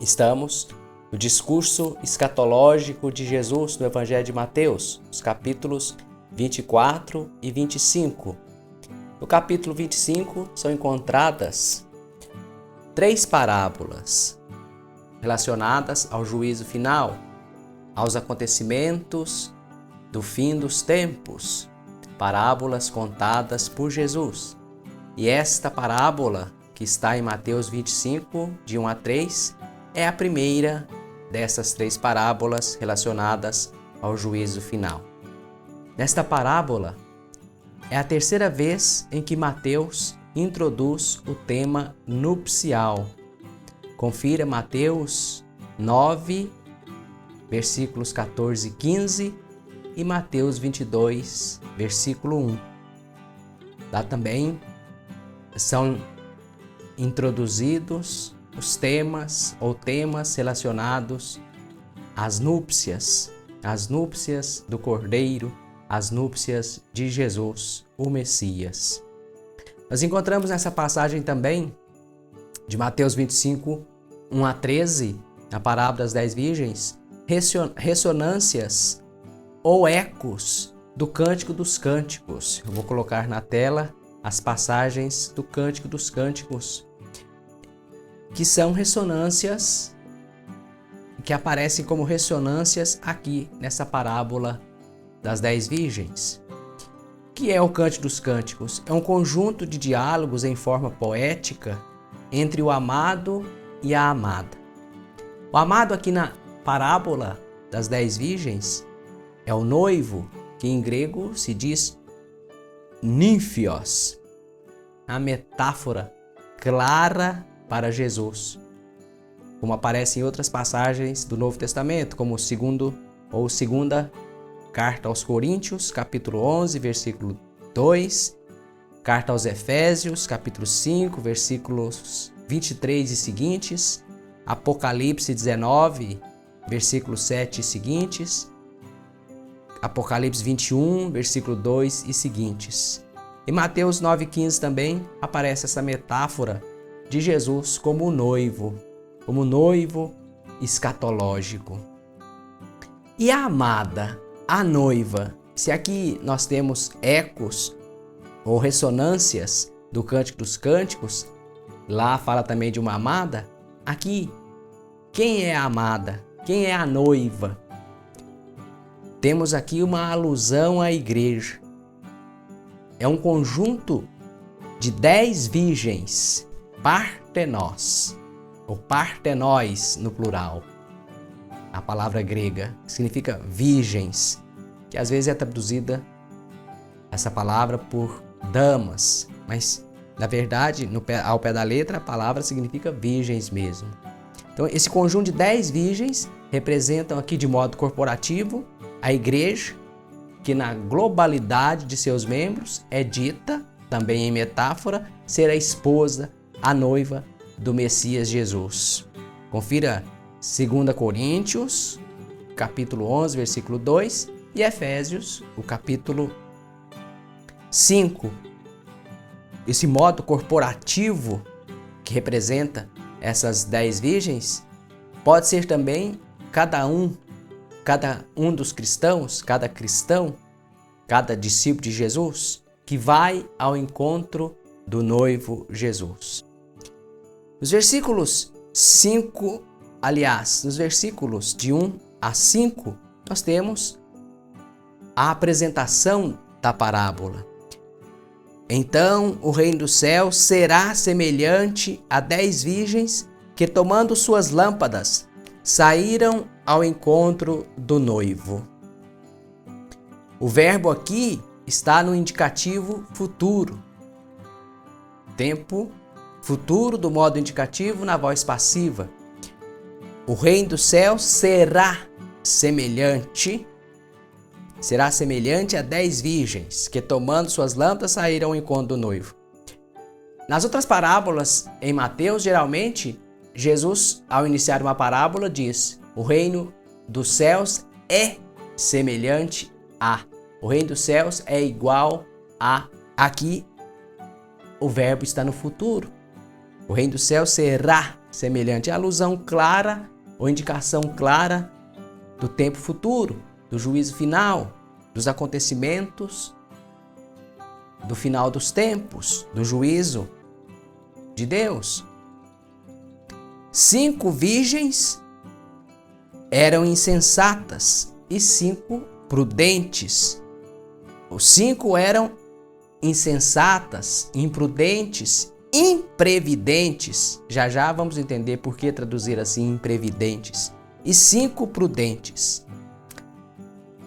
Estamos no discurso escatológico de Jesus no Evangelho de Mateus, os capítulos 24 e 25. No capítulo 25 são encontradas 3 parábolas relacionadas ao juízo final, aos acontecimentos do fim dos tempos, parábolas contadas por Jesus. E esta parábola, que está em Mateus 25, de 1 a 3, é a primeira dessas 3 parábolas relacionadas ao juízo final. Nesta parábola, é a terceira vez em que Mateus introduz o tema nupcial. Confira Mateus 9, versículos 14 e 15 e Mateus 22, versículo 1. Lá também são introduzidos os temas relacionados às núpcias do Cordeiro, as núpcias de Jesus, o Messias. Nós encontramos nessa passagem também de Mateus 25, 1 a 13, na parábola das 10 virgens, ressonâncias ou ecos do Cântico dos Cânticos. Eu vou colocar na tela as passagens do Cântico dos Cânticos, que são ressonâncias, que aparecem como ressonâncias aqui nessa parábola das 10 virgens. O que é o Cântico dos Cânticos? É um conjunto de diálogos em forma poética entre o amado e a amada. O amado aqui na parábola das 10 virgens é o noivo, que em grego se diz nymphos, a metáfora clara para Jesus, como aparece em outras passagens do Novo Testamento, como segunda carta aos Coríntios, capítulo 11, versículo 2, carta aos Efésios, capítulo 5, versículos 23 e seguintes, Apocalipse 19, versículos 7 e seguintes, Apocalipse 21, versículo 2 e seguintes. Em Mateus 9,15 também aparece essa metáfora de Jesus como noivo escatológico. E a amada, a noiva, se aqui nós temos ecos ou ressonâncias do Cântico dos Cânticos, lá fala também de uma amada, aqui, quem é a amada? Quem é a noiva? Temos aqui uma alusão à igreja. É um conjunto de 10 virgens, partenós, ou partenóis no plural. A palavra grega significa virgens, que às vezes é traduzida essa palavra por damas, mas na verdade, ao pé da letra, a palavra significa virgens mesmo. Então, esse conjunto de 10 virgens representam aqui de modo corporativo a igreja, que na globalidade de seus membros é dita, também em metáfora, ser a esposa, a noiva do Messias Jesus. Confira 2 Coríntios, capítulo 11, versículo 2, e Efésios, o capítulo 5. Esse modo corporativo que representa essas 10 virgens pode ser também cada um dos cristãos, cada cristão, cada discípulo de Jesus que vai ao encontro do noivo Jesus. Nos versículos de 1 a 5, nós temos a apresentação da parábola. Então o reino do céu será semelhante a 10 virgens que, tomando suas lâmpadas, saíram ao encontro do noivo. O verbo aqui está no indicativo futuro. Tempo futuro do modo indicativo na voz passiva. O reino do céu será semelhante a 10 virgens que, tomando suas lâmpadas, saíram ao encontro do noivo. Nas outras parábolas em Mateus, geralmente, Jesus, ao iniciar uma parábola, diz: o reino dos céus é semelhante a. O reino dos céus é igual a. Aqui, o verbo está no futuro. O reino do céu será semelhante. É alusão clara ou indicação clara do tempo futuro, do juízo final, dos acontecimentos, do final dos tempos, do juízo de Deus. 5 virgens eram insensatas e 5 prudentes. Os 5 eram insensatas, imprudentes, imprevidentes. Já já vamos entender por que traduzir assim imprevidentes. E 5 prudentes.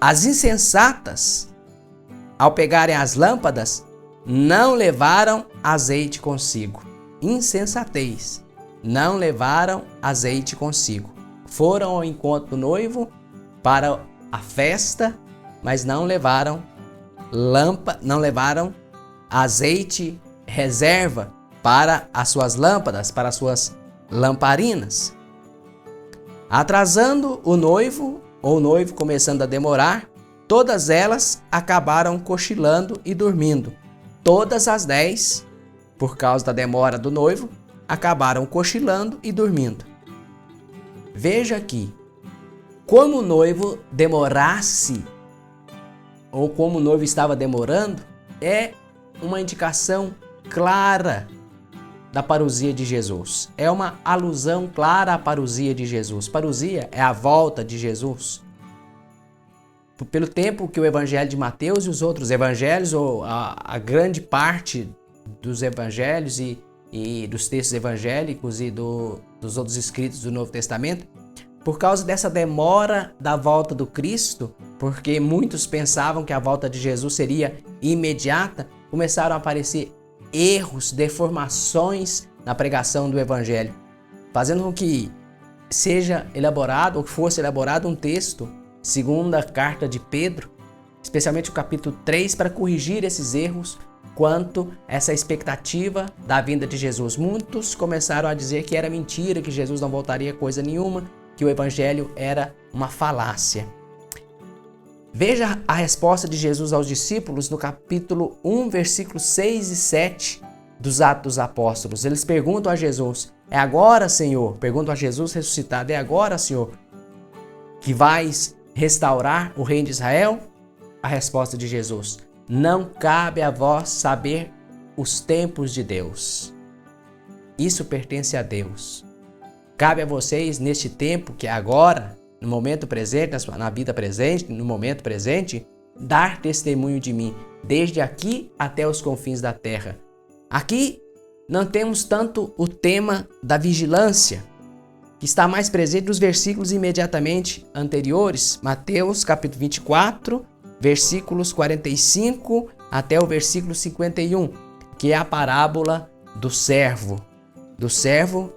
As insensatas, ao pegarem as lâmpadas, não levaram azeite consigo. Insensatez. Não levaram azeite consigo. Foram ao encontro do noivo para a festa, mas não levaram azeite reserva para as suas lâmpadas, para as suas lamparinas. Atrasando o noivo, ou o noivo começando a demorar, todas elas acabaram cochilando e dormindo. Todas as 10, por causa da demora do noivo, acabaram cochilando e dormindo. Veja aqui, como o noivo demorasse, ou como o noivo estava demorando, é uma indicação clara da parousia de Jesus. É uma alusão clara à parousia de Jesus. Parousia é a volta de Jesus. Pelo tempo que o Evangelho de Mateus e os outros evangelhos, ou a grande parte dos evangelhos e dos textos evangélicos e dos outros escritos do Novo Testamento, por causa dessa demora da volta do Cristo, porque muitos pensavam que a volta de Jesus seria imediata, começaram a aparecer erros, deformações na pregação do Evangelho, fazendo com que seja elaborado, ou que fosse elaborado um texto, segundo a carta de Pedro, especialmente o capítulo 3, para corrigir esses erros quanto a essa expectativa da vinda de Jesus. Muitos começaram a dizer que era mentira, que Jesus não voltaria coisa nenhuma, que o Evangelho era uma falácia. Veja a resposta de Jesus aos discípulos no capítulo 1, versículos 6 e 7 dos Atos dos Apóstolos. Eles perguntam a Jesus: é agora, Senhor? Perguntam a Jesus ressuscitado: é agora, Senhor, que vais restaurar o reino de Israel? A resposta de Jesus: não cabe a vós saber os tempos de Deus. Isso pertence a Deus. Cabe a vocês, neste tempo que é agora, no momento presente, na vida presente, no momento presente, dar testemunho de mim, desde aqui até os confins da terra. Aqui não temos tanto o tema da vigilância, que está mais presente nos versículos imediatamente anteriores, Mateus capítulo 24, versículos 45 até o versículo 51, que é a parábola do servo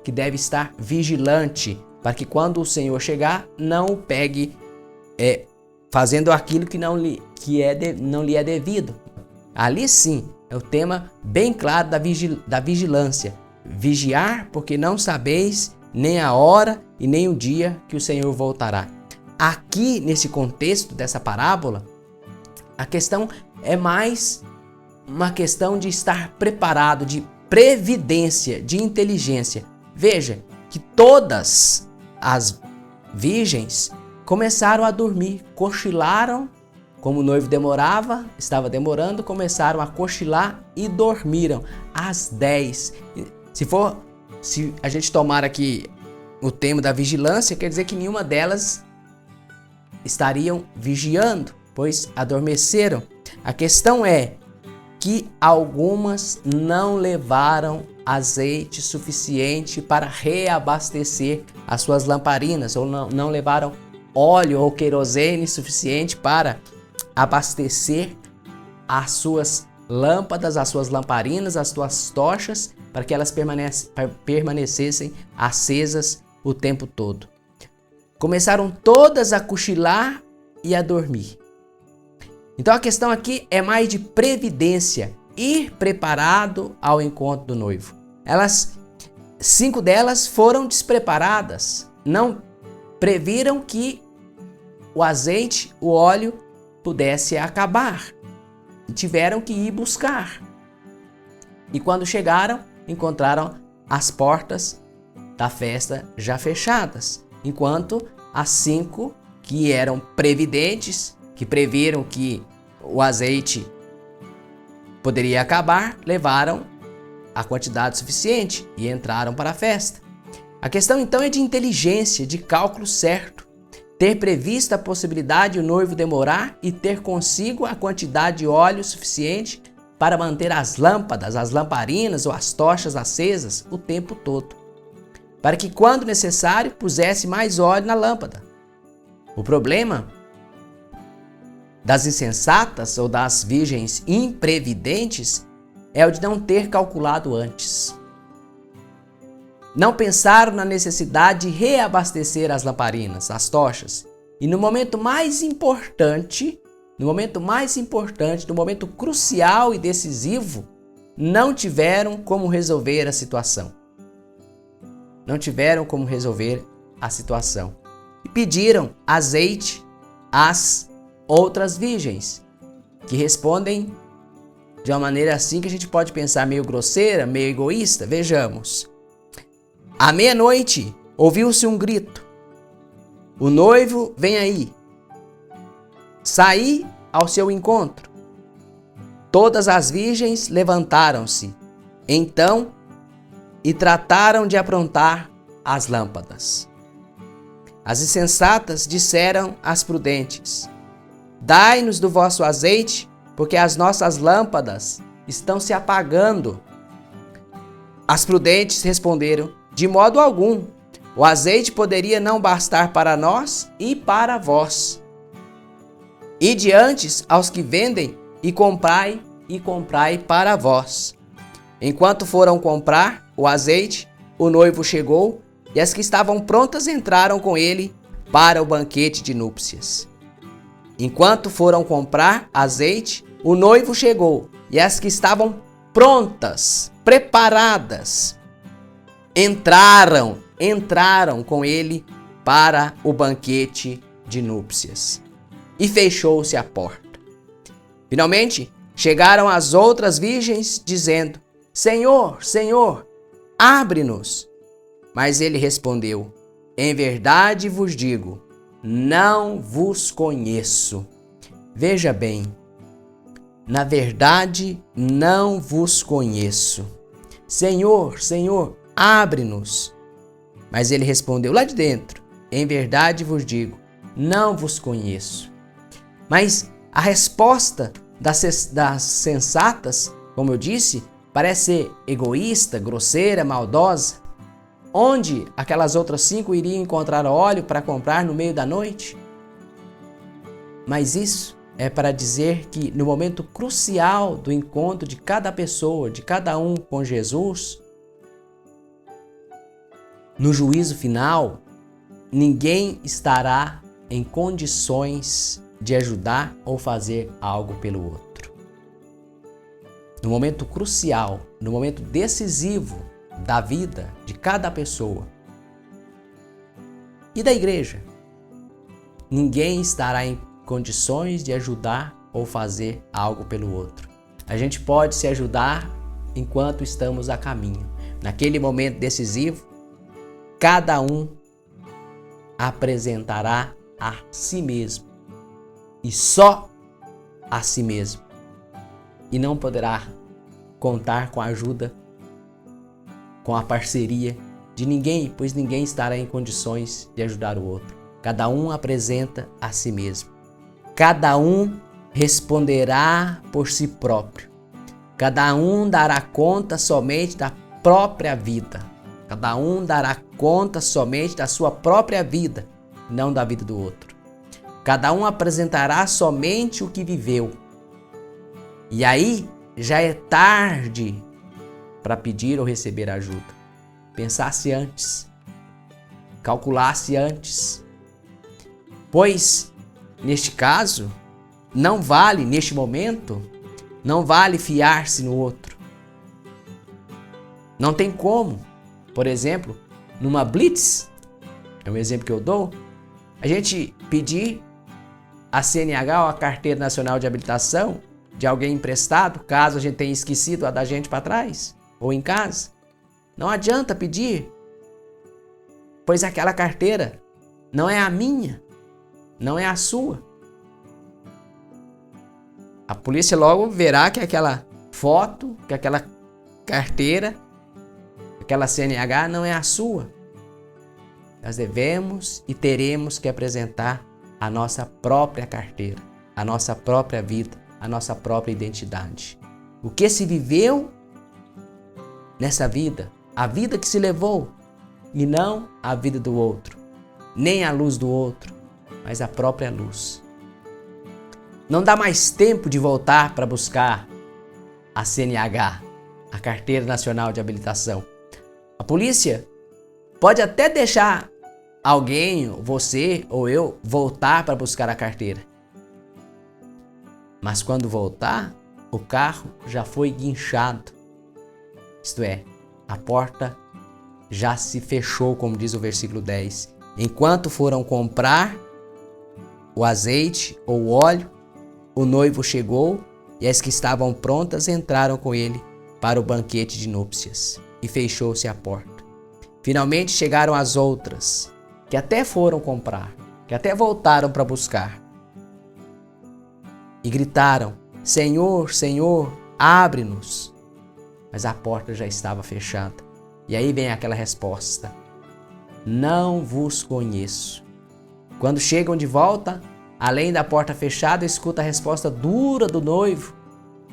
que deve estar vigilante, para que quando o Senhor chegar, não o pegue fazendo aquilo que não lhe é devido. Ali sim, é o tema bem claro da vigilância. Vigiar, porque não sabeis nem a hora e nem o dia que o Senhor voltará. Aqui, nesse contexto dessa parábola, a questão é mais uma questão de estar preparado, de previdência, de inteligência. Veja que todas as virgens começaram a dormir, cochilaram, como o noivo estava demorando, começaram a cochilar e dormiram às 10. Se a gente tomar aqui o tema da vigilância, quer dizer que nenhuma delas estariam vigiando, pois adormeceram. A questão é que algumas não levaram azeite suficiente para reabastecer as suas lamparinas, ou não levaram óleo ou querosene suficiente para abastecer as suas lâmpadas, as suas lamparinas, as suas tochas, para que elas permanecessem acesas o tempo todo. Começaram todas a cochilar e a dormir. Então a questão aqui é mais de previdência, ir preparado ao encontro do noivo. 5 delas foram despreparadas, não previram que o azeite, o óleo pudesse acabar. Tiveram que ir buscar. E quando chegaram, encontraram as portas da festa já fechadas, enquanto as 5 que eram previdentes, que previram que o azeite poderia acabar, levaram a quantidade suficiente e entraram para a festa. A questão então é de inteligência, de cálculo certo, ter previsto a possibilidade de o noivo demorar e ter consigo a quantidade de óleo suficiente para manter as lâmpadas, as lamparinas ou as tochas acesas o tempo todo, para que quando necessário pusesse mais óleo na lâmpada. O problema das insensatas ou das virgens imprevidentes é o de não ter calculado antes. Não pensaram na necessidade de reabastecer as lamparinas, as tochas, e no momento crucial e decisivo, não tiveram como resolver a situação. E pediram azeite às outras virgens, que respondem de uma maneira assim que a gente pode pensar meio grosseira, meio egoísta. Vejamos. À meia-noite, ouviu-se um grito. O noivo vem aí. Saí ao seu encontro. Todas as virgens levantaram-se, então, e trataram de aprontar as lâmpadas. As insensatas disseram às prudentes: dai-nos do vosso azeite, porque as nossas lâmpadas estão se apagando. As prudentes responderam: de modo algum, o azeite poderia não bastar para nós e para vós. Ide antes aos que vendem e comprai para vós. Enquanto foram comprar o azeite, o noivo chegou e as que estavam prontas entraram com ele para o banquete de núpcias. Enquanto foram comprar azeite, o noivo chegou e as que estavam prontas, preparadas, entraram com ele para o banquete de núpcias. E fechou-se a porta. Finalmente, chegaram as outras virgens, dizendo: Senhor, Senhor, abre-nos. Mas ele respondeu: em verdade vos digo, não vos conheço. Veja bem, na verdade não vos conheço. Senhor, Senhor, abre-nos. Mas ele respondeu lá de dentro: em verdade vos digo, não vos conheço. Mas a resposta das sensatas, como eu disse, parece ser egoísta, grosseira, maldosa. Onde aquelas outras 5 iriam encontrar óleo para comprar no meio da noite? Mas isso é para dizer que no momento crucial do encontro de cada pessoa, de cada um com Jesus, no juízo final, ninguém estará em condições de ajudar ou fazer algo pelo outro. No momento crucial, no momento decisivo da vida de cada pessoa e da igreja, ninguém estará em condições de ajudar ou fazer algo pelo outro. A gente pode se ajudar enquanto estamos a caminho. Naquele momento decisivo, cada um apresentará a si mesmo e só a si mesmo, e não poderá contar com a ajuda, com a parceria de ninguém, pois ninguém estará em condições de ajudar o outro. Cada um apresenta a si mesmo. Cada um responderá por si próprio. Cada um dará conta somente da própria vida. Cada um dará conta somente da sua própria vida, não da vida do outro. Cada um apresentará somente o que viveu. E aí já é tarde para pedir ou receber ajuda. Pensasse antes, calculasse antes. Pois, neste caso, neste momento, não vale fiar-se no outro. Não tem como. Por exemplo, numa blitz, é um exemplo que eu dou, a gente pedir a CNH, ou a Carteira Nacional de Habilitação, de alguém emprestado, caso a gente tenha esquecido a da gente para trás, ou em casa. Não adianta pedir. pois aquela carteira não é a minha, não é a sua. A polícia logo verá que aquela foto, que aquela carteira, aquela CNH não é a sua. Nós devemos e teremos que apresentar a nossa própria carteira, a nossa própria vida, a nossa própria identidade. O que se viveu nessa vida, a vida que se levou, e não a vida do outro, nem a luz do outro, mas a própria luz. Não dá mais tempo de voltar para buscar a CNH, a Carteira Nacional de Habilitação. A polícia pode até deixar alguém, você ou eu, voltar para buscar a carteira. Mas quando voltar, o carro já foi guinchado. Isto é, a porta já se fechou, como diz o versículo 10. Enquanto foram comprar o azeite ou o óleo, o noivo chegou e as que estavam prontas entraram com ele para o banquete de núpcias e fechou-se a porta. Finalmente chegaram as outras, que até foram comprar, que até voltaram para buscar. E gritaram: Senhor, Senhor, abre-nos. Mas a porta já estava fechada. E aí vem aquela resposta: não vos conheço. Quando chegam de volta, além da porta fechada, escuta a resposta dura do noivo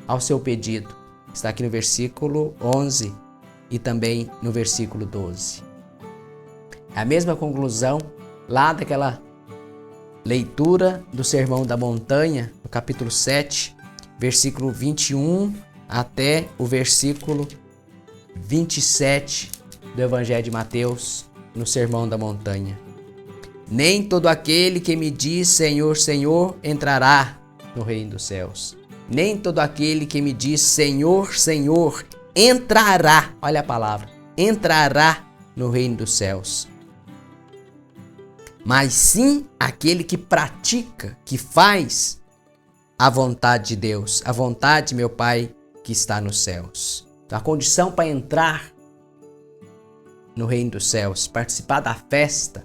ao seu pedido. Está aqui no versículo 11 e também no versículo 12. É a mesma conclusão lá daquela leitura do Sermão da Montanha, no capítulo 7, versículo 21 até o versículo 27 do Evangelho de Mateus, no Sermão da Montanha. Nem todo aquele que me diz Senhor, Senhor, entrará no reino dos céus. Nem todo aquele que me diz Senhor, Senhor, entrará, olha a palavra, entrará no reino dos céus. Mas sim aquele que pratica, que faz a vontade de Deus, a vontade de meu Pai que está nos céus. Então, a condição para entrar no reino dos céus, participar da festa,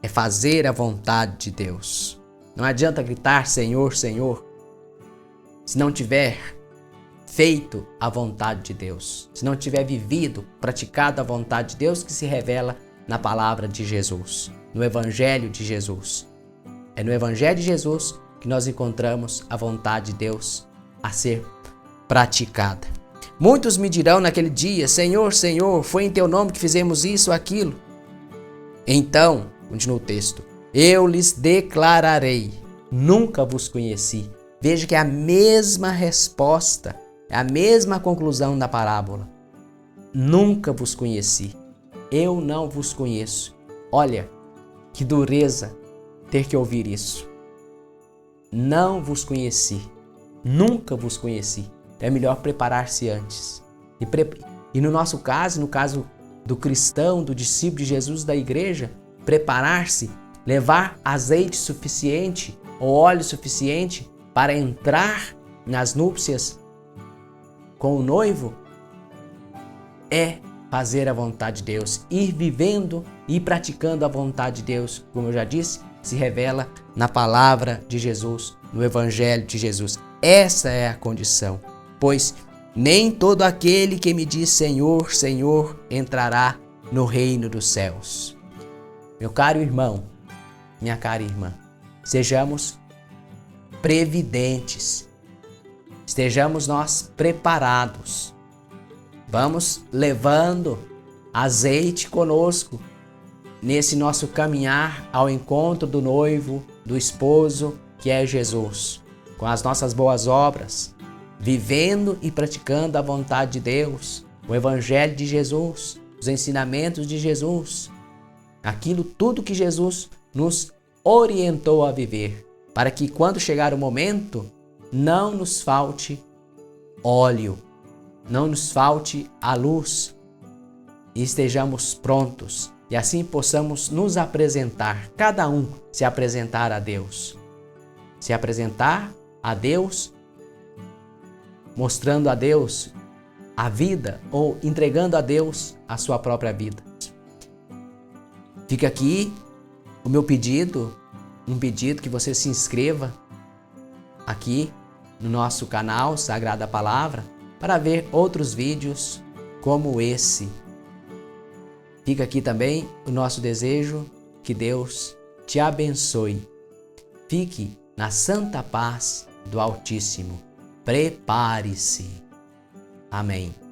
é fazer a vontade de Deus. Não adianta gritar Senhor, Senhor, se não tiver feito a vontade de Deus, se não tiver vivido, praticado a vontade de Deus que se revela na palavra de Jesus, no Evangelho de Jesus. É no Evangelho de Jesus que nós encontramos a vontade de Deus a ser praticada. Muitos me dirão naquele dia: Senhor, Senhor, foi em teu nome que fizemos isso ou aquilo. Então, continua o texto, eu lhes declararei: nunca vos conheci. Veja que é a mesma resposta, é a mesma conclusão da parábola. Nunca vos conheci. Eu não vos conheço. Olha, que dureza ter que ouvir isso. Não vos conheci. Nunca vos conheci. É melhor preparar-se antes. E no nosso caso, no caso do cristão, do discípulo de Jesus da igreja, preparar-se, levar azeite suficiente ou óleo suficiente para entrar nas núpcias com o noivo, é fazer a vontade de Deus, ir vivendo e praticando a vontade de Deus, como eu já disse, se revela na palavra de Jesus, no Evangelho de Jesus. Essa é a condição, pois nem todo aquele que me diz Senhor, Senhor, entrará no reino dos céus. Meu caro irmão, minha cara irmã, sejamos previdentes, estejamos nós preparados. Vamos levando azeite conosco nesse nosso caminhar ao encontro do noivo, do esposo, que é Jesus, com as nossas boas obras, vivendo e praticando a vontade de Deus, o Evangelho de Jesus, os ensinamentos de Jesus, aquilo tudo que Jesus nos orientou a viver, para que quando chegar o momento, não nos falte óleo, não nos falte a luz e estejamos prontos e assim possamos nos apresentar, cada um se apresentar a Deus. Se apresentar a Deus, mostrando a Deus a vida ou entregando a Deus a sua própria vida. Fica aqui o meu pedido, um pedido que você se inscreva aqui no nosso canal Sagrada Palavra para ver outros vídeos como esse. Fica aqui também o nosso desejo que Deus te abençoe. Fique na santa paz do Altíssimo. Prepare-se. Amém.